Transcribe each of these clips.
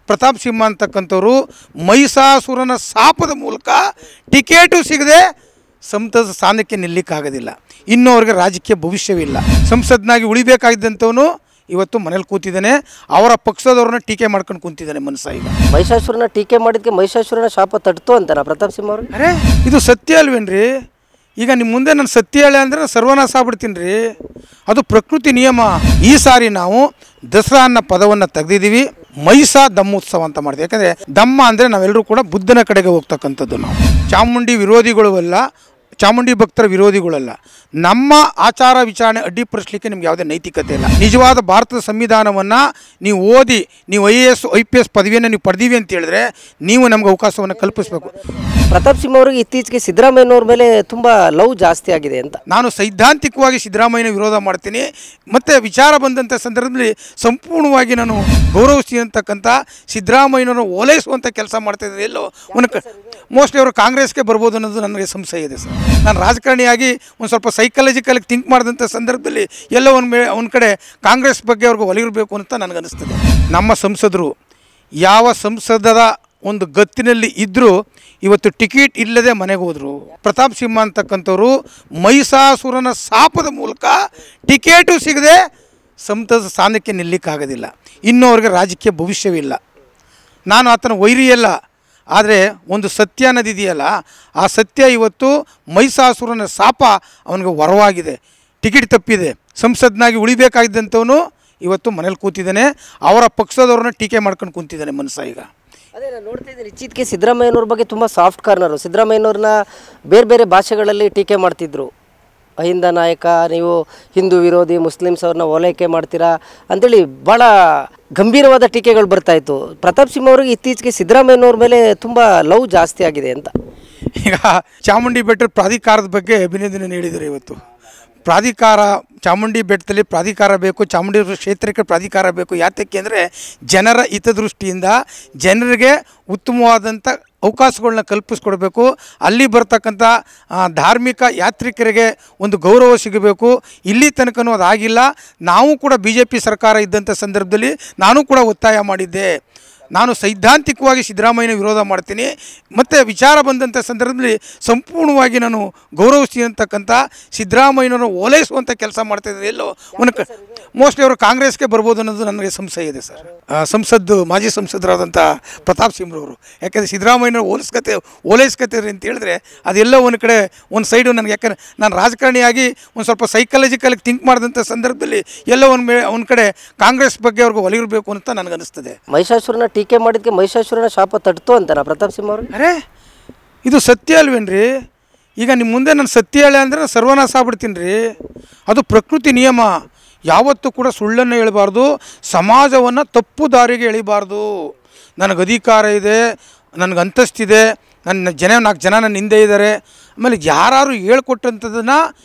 ಪ್ರತಾಪ್ ಸಿಂಹ ಅಂತಕ್ಕಂಥವ್ರು ಮಹಿಷಾಸುರನ ಶಾಪದ ಮೂಲಕ ಟಿಕೆಟು ಸಿಗದೆ ಸಂಸದ ಸ್ಥಾನಕ್ಕೆ ನಿಲ್ಲಕ್ಕಾಗೋದಿಲ್ಲ. ಇನ್ನೂ ಅವ್ರಿಗೆ ರಾಜಕೀಯ ಭವಿಷ್ಯವಿಲ್ಲ. ಸಂಸತ್ನಾಗಿ ಉಳಿಬೇಕಾಗಿದ್ದಂಥವನು ಇವತ್ತು ಮನೇಲಿ ಕೂತಿದ್ದಾನೆ. ಅವರ ಪಕ್ಷದವ್ರನ್ನ ಟೀಕೆ ಮಾಡ್ಕೊಂಡು ಕೂತಿದ್ದಾನೆ ಮನಸ್ಸ. ಈಗ ಮಹಿಷಾಸುರನ ಟೀಕೆ ಮಾಡಿದ್ದಕ್ಕೆ ಮಹಿಷಾಸುರನ ಶಾಪ ತಟ್ತು ಅಂತಾರ ಪ್ರತಾಪ್ ಸಿಂಹ ಅವರು. ಅರೆ ಇದು ಸತ್ಯ ಅಲ್ವೇನ್ರಿ? ಈಗ ನಿಮ್ಮ ಮುಂದೆ ನಾನು ಸತ್ಯ ಹೇಳಿ ಅಂದರೆ ಸರ್ವನಾಶ ಆಗ್ಬಿಡ್ತೀನಿ ರೀ. ಅದು ಪ್ರಕೃತಿ ನಿಯಮ. ಈ ಸಾರಿ ನಾವು ದಸರಾ ಅನ್ನೋ ಪದವನ್ನು ತೆಗೆದಿದ್ದೀವಿ, ಮಹಿಷಾ ದಮ್ಮೋತ್ಸವ ಅಂತ ಮಾಡಿದ್ವಿ. ಯಾಕಂದರೆ ದಮ್ಮ ಅಂದರೆ ನಾವೆಲ್ಲರೂ ಕೂಡ ಬುದ್ಧನ ಕಡೆಗೆ ಹೋಗ್ತಕ್ಕಂಥದ್ದು. ನಾವು ಚಾಮುಂಡಿ ವಿರೋಧಿಗಳು ಅಲ್ಲ, ಚಾಮುಂಡಿ ಭಕ್ತರ ವಿರೋಧಿಗಳಲ್ಲ. ನಮ್ಮ ಆಚಾರ ವಿಚಾರಣೆ ಅಡ್ಡಿಪಡಿಸಲಿಕ್ಕೆ ನಿಮ್ಗೆ ಯಾವುದೇ ನೈತಿಕತೆ ಇಲ್ಲ. ನಿಜವಾದ ಭಾರತದ ಸಂವಿಧಾನವನ್ನು ನೀವು ಓದಿ, ನೀವು IAS IPS ಪದವಿಯನ್ನು ನೀವು ಪಡೆದೀವಿ ಅಂತ ಹೇಳಿದ್ರೆ ನೀವು ನಮ್ಗೆ ಅವಕಾಶವನ್ನು ಕಲ್ಪಿಸಬೇಕು. ಪ್ರತಾಪ್ ಸಿಂಹ ಅವರಿಗೆ ಇತ್ತೀಚೆಗೆ ಸಿದ್ದರಾಮಯ್ಯನವ್ರ ಮೇಲೆ ತುಂಬ ಲವ್ ಜಾಸ್ತಿ ಆಗಿದೆ ಅಂತ. ನಾನು ಸೈದ್ಧಾಂತಿಕವಾಗಿ ಸಿದ್ದರಾಮಯ್ಯನ ವಿರೋಧ ಮಾಡ್ತೀನಿ. ಮತ್ತು ವಿಚಾರ ಬಂದಂಥ ಸಂದರ್ಭದಲ್ಲಿ ಸಂಪೂರ್ಣವಾಗಿ ನಾನು ಗೌರವಿಸ್ತೀನಿ ಅಂತಕ್ಕಂಥ ಸಿದ್ದರಾಮಯ್ಯನವರು ಓಲೈಸುವಂಥ ಕೆಲಸ ಮಾಡ್ತಾಯಿದ್ದಾರೆ. ಎಲ್ಲೋ ಒಂದು ಮೋಸ್ಟ್ಲಿ ಅವರು ಕಾಂಗ್ರೆಸ್ಗೆ ಬರ್ಬೋದು ಅನ್ನೋದು ನನಗೆ ಸಂಶಯ ಇದೆ ಸರ್. ನಾನು ರಾಜಕಾರಣಿಯಾಗಿ ಒಂದು ಸ್ವಲ್ಪ ಸೈಕಾಲಜಿಕಲಾಗಿ ಥಿಂಕ್ ಮಾಡಿದಂಥ ಸಂದರ್ಭದಲ್ಲಿ ಎಲ್ಲೋ ಒಂದು ಕಡೆ ಕಾಂಗ್ರೆಸ್ ಬಗ್ಗೆ ಅವ್ರಿಗೆ ಒಲಿರಬೇಕು ಅಂತ ನನಗನ್ನಿಸ್ತದೆ. ನಮ್ಮ ಸಂಸದರು ಯಾವ ಸಂಸದರ ಒಂದು ಗತ್ತಿನಲ್ಲಿ ಇದ್ದರೂ ಇವತ್ತು ಟಿಕೆಟ್ ಇಲ್ಲದೆ ಮನೆಗೆ ಹೋದರು. ಪ್ರತಾಪ್ ಸಿಂಹ ಅಂತಕ್ಕಂಥವ್ರು ಮಹಿಷಾಸುರನ ಶಾಪದ ಮೂಲಕ ಟಿಕೆಟು ಸಿಗದೆ ಸಂಸದ ಸ್ಥಾನಕ್ಕೆ ನಿಲ್ಲಕ್ಕಾಗೋದಿಲ್ಲ. ಇನ್ನೂ ಅವ್ರಿಗೆ ರಾಜಕೀಯ ಭವಿಷ್ಯವಿಲ್ಲ. ನಾನು ಆತನ ವೈರಿಯಲ್ಲ, ಆದರೆ ಒಂದು ಸತ್ಯ ಅನ್ನೋದಿದೆಯಲ್ಲ, ಆ ಸತ್ಯ ಇವತ್ತು ಮಹಿಷಾಸುರನ ಶಾಪ ಅವನಿಗೆ ವರವಾಗಿದೆ. ಟಿಕೆಟ್ ತಪ್ಪಿದೆ. ಸಂಸತ್ನಾಗಿ ಉಳಿಬೇಕಾಗಿದ್ದಂಥವನು ಇವತ್ತು ಮನೇಲಿ ಕೂತಿದ್ದಾನೆ. ಅವರ ಪಕ್ಷದವ್ರನ್ನ ಟೀಕೆ ಮಾಡ್ಕೊಂಡು ಕೂತಿದ್ದಾನೆ ಮನಸ್ಸ. ಈಗ ಅದೇ ನಾನು ನೋಡ್ತಾ ಇದ್ದೀನಿ, ಇತ್ತೀಚೆಗೆ ಸಿದ್ದರಾಮಯ್ಯನವ್ರ ಬಗ್ಗೆ ತುಂಬ ಸಾಫ್ಟ್ ಕಾರ್ನರು. ಸಿದ್ದರಾಮಯ್ಯನವ್ರನ್ನ ಬೇರೆ ಬೇರೆ ಭಾಷೆಗಳಲ್ಲಿ ಟೀಕೆ ಮಾಡ್ತಿದ್ರು. ಅಹಿಂದ ನಾಯಕ, ನೀವು ಹಿಂದೂ ವಿರೋಧಿ, ಮುಸ್ಲಿಮ್ಸ್ ಅವ್ರನ್ನ ಓಲೈಕೆ ಮಾಡ್ತೀರಾ ಅಂತೇಳಿ ಭಾಳ ಗಂಭೀರವಾದ ಟೀಕೆಗಳು ಬರ್ತಾಯಿತ್ತು. ಪ್ರತಾಪ್ ಸಿಂಹ ಅವರಿಗೆ ಇತ್ತೀಚೆಗೆ ಸಿದ್ದರಾಮಯ್ಯನವ್ರ ಮೇಲೆ ತುಂಬ ಲವ್ ಜಾಸ್ತಿ ಆಗಿದೆ ಅಂತ. ಈಗ ಚಾಮುಂಡಿ ಬೆಟ್ಟದ ಪ್ರಾಧಿಕಾರದ ಬಗ್ಗೆ ಅಭಿನಂದನೆ ನೀಡಿದರು. ಇವತ್ತು ಪ್ರಾಧಿಕಾರ, ಚಾಮುಂಡಿ ಬೆಟ್ಟದಲ್ಲಿ ಪ್ರಾಧಿಕಾರ ಬೇಕು, ಚಾಮುಂಡಿ ಕ್ಷೇತ್ರಕ್ಕೆ ಪ್ರಾಧಿಕಾರ ಬೇಕು. ಯಾತಕ್ಕೆ ಅಂದರೆ ಜನರ ಹಿತದೃಷ್ಟಿಯಿಂದ ಜನರಿಗೆ ಉತ್ತಮವಾದಂಥ ಅವಕಾಶಗಳನ್ನ ಕಲ್ಪಿಸ್ಕೊಡ್ಬೇಕು. ಅಲ್ಲಿ ಬರ್ತಕ್ಕಂಥ ಧಾರ್ಮಿಕ ಯಾತ್ರಿಕರಿಗೆ ಒಂದು ಗೌರವ ಸಿಗಬೇಕು. ಇಲ್ಲಿ ತನಕನೂ ಅದಾಗಿಲ್ಲ. ನಾವು ಕೂಡ BJP ಸರ್ಕಾರ ಇದ್ದಂಥ ಸಂದರ್ಭದಲ್ಲಿ ನಾನು ಕೂಡ ಒತ್ತಾಯ ಮಾಡಿದ್ದೆ. ನಾನು ಸೈದ್ಧಾಂತಿಕವಾಗಿ ಸಿದ್ದರಾಮಯ್ಯನ ವಿರೋಧ ಮಾಡ್ತೀನಿ. ಮತ್ತು ವಿಚಾರ ಬಂದಂಥ ಸಂದರ್ಭದಲ್ಲಿ ಸಂಪೂರ್ಣವಾಗಿ ನಾನು ಗೌರವಿಸ್ತೀನಿ ಅಂತಕ್ಕಂಥ ಸಿದ್ದರಾಮಯ್ಯನವರು ಓಲೈಸುವಂಥ ಕೆಲಸ ಮಾಡ್ತಾಯಿದ್ದಾರೆ. ಎಲ್ಲೋ ಒಂದು ಮೋಸ್ಟ್ಲಿ ಅವರು ಕಾಂಗ್ರೆಸ್ಗೆ ಬರ್ಬೋದು ಅನ್ನೋದು ನನಗೆ ಸಂಶಯ ಇದೆ ಸರ್. ಮಾಜಿ ಸಂಸದರಾದಂಥ ಪ್ರತಾಪ್ ಸಿಂಹರವರು, ಯಾಕೆಂದರೆ ಸಿದ್ದರಾಮಯ್ಯನವರು ಓಲೈಸ್ಕತ್ತೀರಿ ಅಂತ ಹೇಳಿದ್ರೆ ಅದೆಲ್ಲೋ ಒಂದು ಕಡೆ ಒಂದು ಸೈಡು ನನಗೆ, ಯಾಕಂದರೆ ನಾನು ರಾಜಕಾರಣಿಯಾಗಿ ಒಂದು ಸ್ವಲ್ಪ ಸೈಕಾಲಜಿಕಲಾಗಿ ಥಿಂಕ್ ಮಾಡಿದಂಥ ಸಂದರ್ಭದಲ್ಲಿ ಎಲ್ಲೋ ಒಂದು ಕಡೆ ಕಾಂಗ್ರೆಸ್ ಬಗ್ಗೆ ಅವ್ರಿಗೆ ಒಲಿರಬೇಕು ಅಂತ ನನಗನ್ನಿಸ್ತದೆ. ಮಹಿಷಾಸುರನ ಟೀಕೆ ಮಾಡಿದ್ದಕ್ಕೆ ಮಹಿಷಾಸುರನ ಶಾಪ ತಟ್ತು ಅಂತಾರ ಪ್ರತಾಪ್ ಸಿಂಹ ಅವರು. ಅರೆ ಇದು ಸತ್ಯ ಅಲ್ವೇನ್ರಿ? ಈಗ ನಿಮ್ಮ ಮುಂದೆ ನಾನು ಸತ್ಯ ಹೇಳಿ ಅಂದರೆ ನಾನು ಸರ್ವನಾಶ ಆಗ್ಬಿಡ್ತೀನಿ ರೀ. ಅದು ಪ್ರಕೃತಿ ನಿಯಮ. ಯಾವತ್ತೂ ಕೂಡ ಸುಳ್ಳನ್ನು ಹೇಳಬಾರ್ದು, ಸಮಾಜವನ್ನು ತಪ್ಪು ದಾರಿಗೆ ಎಳಿಬಾರ್ದು. ನನಗೆ ಅಧಿಕಾರ ಇದೆ, ನನಗೆ ಅಂತಸ್ತಿದೆ, ನನ್ನ 4 ಜನ ನನ್ನ ಹಿಂದೆ ಇದ್ದಾರೆ. ಆಮೇಲೆ ಯಾರು ಹೇಳ್ಕೊಟ್ಟಂಥದ್ದನ್ನು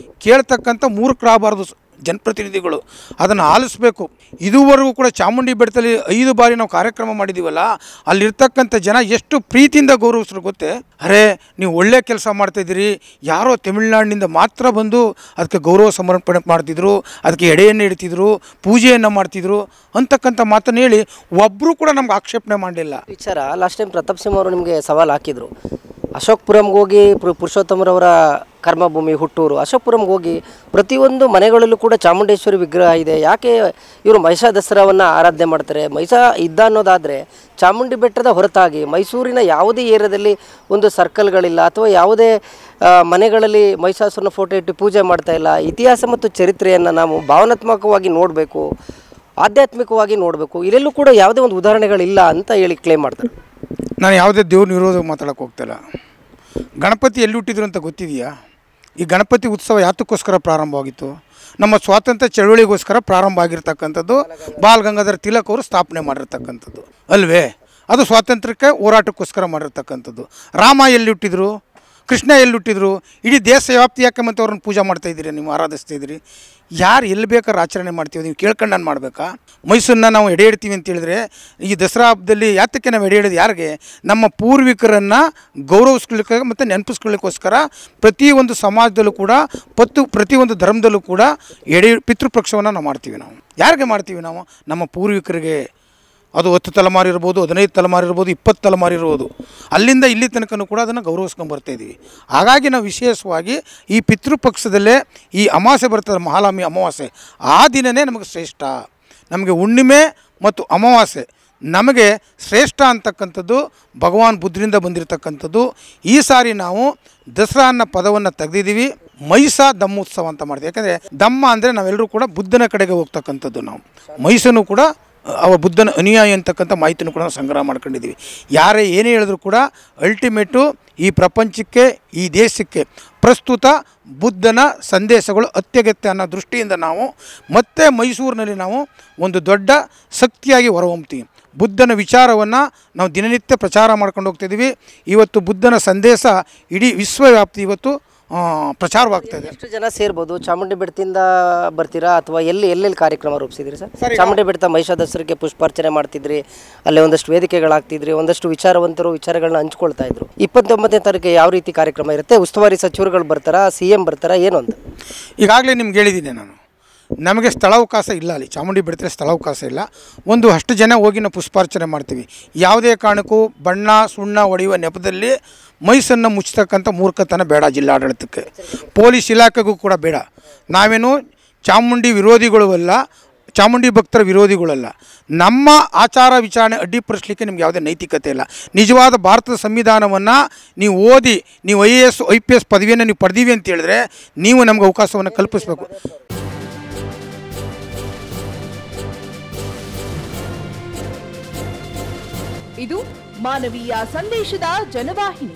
ಕೇಳ್ತಕ್ಕಂಥ ಮೂರ್ಖರಾಗಬಾರ್ದು ಜನಪ್ರತಿನಿಧಿಗಳು. ಅದನ್ನು ಆಲಿಸ್ಬೇಕು. ಇದುವರೆಗೂ ಕೂಡ ಚಾಮುಂಡಿ ಬೆಟ್ಟದಲ್ಲಿ 5 ಬಾರಿ ನಾವು ಕಾರ್ಯಕ್ರಮ ಮಾಡಿದ್ದೀವಲ್ಲ, ಅಲ್ಲಿರ್ತಕ್ಕಂಥ ಜನ ಎಷ್ಟು ಪ್ರೀತಿಯಿಂದ ಗೌರವಿಸ್ರು ಗೊತ್ತೇ. ಅರೆ ನೀವು ಒಳ್ಳೆ ಕೆಲಸ ಮಾಡ್ತಾಯಿದ್ದೀರಿ, ಯಾರೋ ತಮಿಳ್ನಾಡಿನಿಂದ ಮಾತ್ರ ಬಂದು ಅದಕ್ಕೆ ಗೌರವ ಸಮರ್ಪಣೆ ಮಾಡ್ತಿದ್ರು, ಅದಕ್ಕೆ ಎಡೆಯನ್ನು ಇಡ್ತಿದ್ರು, ಪೂಜೆಯನ್ನು ಮಾಡ್ತಿದ್ರು ಅಂತಕ್ಕಂಥ ಮಾತನ್ನು ಹೇಳಿ ಒಬ್ಬರು ಕೂಡ ನಮ್ಗೆ ಆಕ್ಷೇಪಣೆ ಮಾಡಲಿಲ್ಲ. ವಿಚಾರ ಲಾಸ್ಟ್ ಟೈಮ್ ಪ್ರತಾಪ್ ಸಿಂಹ ಅವರು ನಿಮಗೆ ಸವಾಲು ಹಾಕಿದರು. ಅಶೋಕ್ಪುರಂಗೆ ಹೋಗಿ ಪುರುಷೋತ್ತಮರವರ ಕರ್ಮಭೂಮಿ ಹುಟ್ಟೂರು ಅಶೋಕ್ಪುರಂಗೆ ಹೋಗಿ ಪ್ರತಿಯೊಂದು ಮನೆಗಳಲ್ಲೂ ಕೂಡ ಚಾಮುಂಡೇಶ್ವರಿ ವಿಗ್ರಹ ಇದೆ. ಯಾಕೆ ಇವರು ಮಹಿಷಾ ದಸರಾವನ್ನು ಆರಾಧನೆ ಮಾಡ್ತಾರೆ? ಮಹಿಷಾ ಇದ್ದ ಅನ್ನೋದಾದರೆ ಚಾಮುಂಡಿ ಬೆಟ್ಟದ ಹೊರತಾಗಿ ಮೈಸೂರಿನ ಯಾವುದೇ ಏರಿಯಾದಲ್ಲಿ ಒಂದು ಸರ್ಕಲ್ಗಳಿಲ್ಲ ಅಥವಾ ಯಾವುದೇ ಮನೆಗಳಲ್ಲಿ ಮಹಿಷಾಸುರನ ಫೋಟೋ ಇಟ್ಟು ಪೂಜೆ ಮಾಡ್ತಾ ಇಲ್ಲ. ಇತಿಹಾಸ ಮತ್ತು ಚರಿತ್ರೆಯನ್ನು ನಾವು ಭಾವನಾತ್ಮಕವಾಗಿ ನೋಡಬೇಕು, ಆಧ್ಯಾತ್ಮಿಕವಾಗಿ ನೋಡಬೇಕು. ಇಲ್ಲೆಲ್ಲೂ ಕೂಡ ಯಾವುದೇ ಒಂದು ಉದಾಹರಣೆಗಳಿಲ್ಲ ಅಂತ ಹೇಳಿ ಕ್ಲೇಮ್ ಮಾಡ್ತಾರೆ. ನಾನು ಯಾವುದೇ ದೇವ್ರ ವಿರೋಧ ಮಾತಾಡೋಕ್ಕೆ ಹೋಗ್ತಾಯಿಲ್ಲ. ಗಣಪತಿ ಎಲ್ಲಿ ಹುಟ್ಟಿದ್ರು ಅಂತ ಗೊತ್ತಿದೆಯಾ? ಈ ಗಣಪತಿ ಉತ್ಸವ ಯಾತಕ್ಕೋಸ್ಕರ ಪ್ರಾರಂಭವಾಗಿತ್ತು? ನಮ್ಮ ಸ್ವಾತಂತ್ರ್ಯ ಚಳವಳಿಗೋಸ್ಕರ ಪ್ರಾರಂಭ ಆಗಿರ್ತಕ್ಕಂಥದ್ದು. ಬಾಲ್ ಗಂಗಾಧರ ತಿಲಕ್ ಅವರು ಸ್ಥಾಪನೆ ಮಾಡಿರ್ತಕ್ಕಂಥದ್ದು ಅಲ್ವೇ? ಅದು ಸ್ವಾತಂತ್ರ್ಯಕ್ಕೆ ಹೋರಾಟಕ್ಕೋಸ್ಕರ ಮಾಡಿರ್ತಕ್ಕಂಥದ್ದು. ರಾಮ ಎಲ್ಲಿ ಹುಟ್ಟಿದ್ರು? ಕೃಷ್ಣ ಎಲ್ಲಿ ಹುಟ್ಟಿದ್ರು? ಇಡೀ ದೇಶ ವ್ಯಾಪ್ತಿ ಯಾಕೆ ಮತ್ತು ಅವ್ರನ್ನ ಪೂಜೆ ಮಾಡ್ತಾಯಿದ್ದೀರಿ, ನೀವು ಆರಾಧಿಸ್ತಾ ಇದ್ದೀರಿ? ಯಾರು ಎಲ್ಲಿ ಬೇಕಾದ್ರೆ ಆಚರಣೆ ಮಾಡ್ತೀವಿ? ನೀವು ಕೇಳ್ಕೊಂಡು ನಾನು ಮಾಡಬೇಕಾ? ಮೈಸೂರನ್ನ ನಾವು ಎಡೆ ಇಡ್ತೀವಿ ಅಂತ ಹೇಳಿದ್ರೆ ಈ ದಸರಾ ಹಬ್ಬದಲ್ಲಿ ಯಾತಕ್ಕೆ ನಾವು ಎಡೆ ಹಿಡಿದು ಯಾರಿಗೆ? ನಮ್ಮ ಪೂರ್ವಿಕರನ್ನು ಗೌರವಿಸ್ಕೊಳ್ಳಿಕ್ಕೆ ಮತ್ತು ನೆನಪಿಸ್ಕೊಳ್ಳಿಕ್ಕೋಸ್ಕರ ಪ್ರತಿಯೊಂದು ಸಮಾಜದಲ್ಲೂ ಕೂಡ ಪ್ರತಿಯೊಂದು ಧರ್ಮದಲ್ಲೂ ಕೂಡ ಪಿತೃಪಕ್ಷವನ್ನು ನಾವು ಮಾಡ್ತೀವಿ. ನಾವು ಯಾರಿಗೆ ಮಾಡ್ತೀವಿ? ನಾವು ನಮ್ಮ ಪೂರ್ವಿಕರಿಗೆ, ಅದು 10 ತಲೆಮಾರು ಇರ್ಬೋದು, 15 ತಲೆಮಾರು ಇರ್ಬೋದು, 20 ತಲೆಮಾರು ಇರ್ಬೋದು. ಅಲ್ಲಿಂದ ಇಲ್ಲಿ ತನಕನೂ ಕೂಡ ಅದನ್ನು ಗೌರವಿಸ್ಕೊಂಡು ಇದ್ದೀವಿ. ಹಾಗಾಗಿ ನಾವು ವಿಶೇಷವಾಗಿ ಈ ಪಿತೃಪಕ್ಷದಲ್ಲೇ ಈ ಅಮಾವಾಸ್ಯೆ ಬರ್ತದೆ, ಮಹಾಲಕ್ಷ್ಮಿ ಅಮಾವಾಸ್ಯೆ, ಆ ದಿನವೇ ನಮಗೆ ಶ್ರೇಷ್ಠ. ನಮಗೆ ಹುಣ್ಣಿಮೆ ಮತ್ತು ಅಮಾವಾಸ್ಯೆ ನಮಗೆ ಶ್ರೇಷ್ಠ ಅಂತಕ್ಕಂಥದ್ದು ಭಗವಾನ್ ಬುದ್ಧರಿಂದ ಬಂದಿರತಕ್ಕಂಥದ್ದು. ಈ ಸಾರಿ ನಾವು ದಸರಾ ಅನ್ನೋ ಪದವನ್ನು ತೆಗೆದಿದ್ದೀವಿ, ಮೈಸ ದಮ್ಮೋತ್ಸವ ಅಂತ ಮಾಡ್ತೀವಿ. ಯಾಕಂದರೆ ದಮ್ಮ ಅಂದರೆ ನಾವೆಲ್ಲರೂ ಕೂಡ ಬುದ್ಧನ ಕಡೆಗೆ ಹೋಗ್ತಕ್ಕಂಥದ್ದು. ನಾವು ಮೈಸನ್ನು ಕೂಡ ಅವ ಬುದ್ಧನ ಅನುಯಾಯಿ ಅಂತಕ್ಕಂಥ ಮಾಹಿತಿನೂ ಕೂಡ ನಾವು ಸಂಗ್ರಹ ಮಾಡ್ಕೊಂಡಿದ್ದೀವಿ. ಯಾರೇ ಏನೇ ಹೇಳಿದ್ರು ಕೂಡ ಅಲ್ಟಿಮೇಟು ಈ ಪ್ರಪಂಚಕ್ಕೆ, ಈ ದೇಶಕ್ಕೆ ಪ್ರಸ್ತುತ ಬುದ್ಧನ ಸಂದೇಶಗಳು ಅತ್ಯಗತ್ಯ ಅನ್ನೋ ದೃಷ್ಟಿಯಿಂದ ನಾವು ಮತ್ತೆ ಮೈಸೂರಿನಲ್ಲಿ ನಾವು ಒಂದು ದೊಡ್ಡ ಶಕ್ತಿಯಾಗಿ ಹೊರಹೊಮ್ತೀವಿ. ಬುದ್ಧನ ವಿಚಾರವನ್ನು ನಾವು ದಿನನಿತ್ಯ ಪ್ರಚಾರ ಮಾಡ್ಕೊಂಡು ಹೋಗ್ತಿದ್ದೀವಿ. ಇವತ್ತು ಬುದ್ಧನ ಸಂದೇಶ ಇಡೀ ವಿಶ್ವವ್ಯಾಪ್ತಿ ಇವತ್ತು ಪ್ರಚಾರವಾಗ್ತಾಯಿದೆ. ಎಷ್ಟು ಜನ ಸೇರ್ಬೋದು? ಚಾಮುಂಡಿ ಬೆಟ್ಟದಿಂದ ಬರ್ತೀರಾ ಅಥವಾ ಎಲ್ಲೆಲ್ಲಿ ಕಾರ್ಯಕ್ರಮ ರೂಪಿಸಿದ್ರಿ ಸರ್? ಚಾಮುಂಡಿ ಬೆಟ್ಟ ಮಹಿಷಾ ದಸರಾಗೆ ಪುಷ್ಪಾರ್ಚನೆ ಮಾಡ್ತಿದ್ರಿ, ಅಲ್ಲೇ ಒಂದಷ್ಟು ವೇದಿಕೆಗಳಾಗ್ತಿದ್ರಿ, ಒಂದಷ್ಟು ವಿಚಾರವಂತರು ವಿಚಾರಗಳನ್ನ ಹಂಚ್ಕೊಳ್ತಾ ಇದ್ರು. 29ನೇ ತಾರೀಕಿಗೆ ಯಾವ ರೀತಿ ಕಾರ್ಯಕ್ರಮ ಇರುತ್ತೆ? ಉಸ್ತುವಾರಿ ಸಚಿವರುಗಳು ಬರ್ತಾರಾ, CM ಬರ್ತಾರಾ, ಏನು ಅಂತ? ಈಗಾಗಲೇ ನಿಮ್ಗೆ ಹೇಳಿದ್ದೀನಿ ನಾನು, ನಮಗೆ ಸ್ಥಳಾವಕಾಶ ಇಲ್ಲ. ಅಲ್ಲಿ ಚಾಮುಂಡಿ ಬೆಟ್ಟದಲ್ಲಿ ಸ್ಥಳಾವಕಾಶ ಇಲ್ಲ. ಒಂದು ಅಷ್ಟು ಜನ ಹೋಗಿ ನಾವು ಪುಷ್ಪಾರ್ಚನೆ ಮಾಡ್ತೀವಿ. ಯಾವುದೇ ಕಾರಣಕ್ಕೂ ಬಣ್ಣ ಸುಣ್ಣ ಹೊಡೆಯುವ ನೆಪದಲ್ಲಿ ಮೈಸನ್ನು ಮುಚ್ಚತಕ್ಕಂಥ ಮೂರ್ಖತನ ಬೇಡ. ಜಿಲ್ಲಾಡಳಿತಕ್ಕೆ, ಪೊಲೀಸ್ ಇಲಾಖೆಗೂ ಕೂಡ ಬೇಡ. ನಾವೇನು ಚಾಮುಂಡಿ ವಿರೋಧಿಗಳು ಅಲ್ಲ, ಚಾಮುಂಡಿ ಭಕ್ತರ ವಿರೋಧಿಗಳಲ್ಲ. ನಮ್ಮ ಆಚಾರ ವಿಚಾರಣೆ ಅಡ್ಡಿಪಡಿಸಲಿಕ್ಕೆ ನಿಮ್ಗೆ ಯಾವುದೇ ನೈತಿಕತೆ ಇಲ್ಲ. ನಿಜವಾದ ಭಾರತದ ಸಂವಿಧಾನವನ್ನು ನೀವು ಓದಿ, ನೀವು IAS IPS ಪದವಿಯನ್ನು ನೀವು ಪಡೆದೀವಿ ಅಂತ ಹೇಳಿದ್ರೆ ನೀವು ನಮ್ಗೆ ಅವಕಾಶವನ್ನು ಕಲ್ಪಿಸಬೇಕು. ಇದು ಮಾನವೀಯ ಸಂದೇಶದ ಜನವಾಹಿನಿ.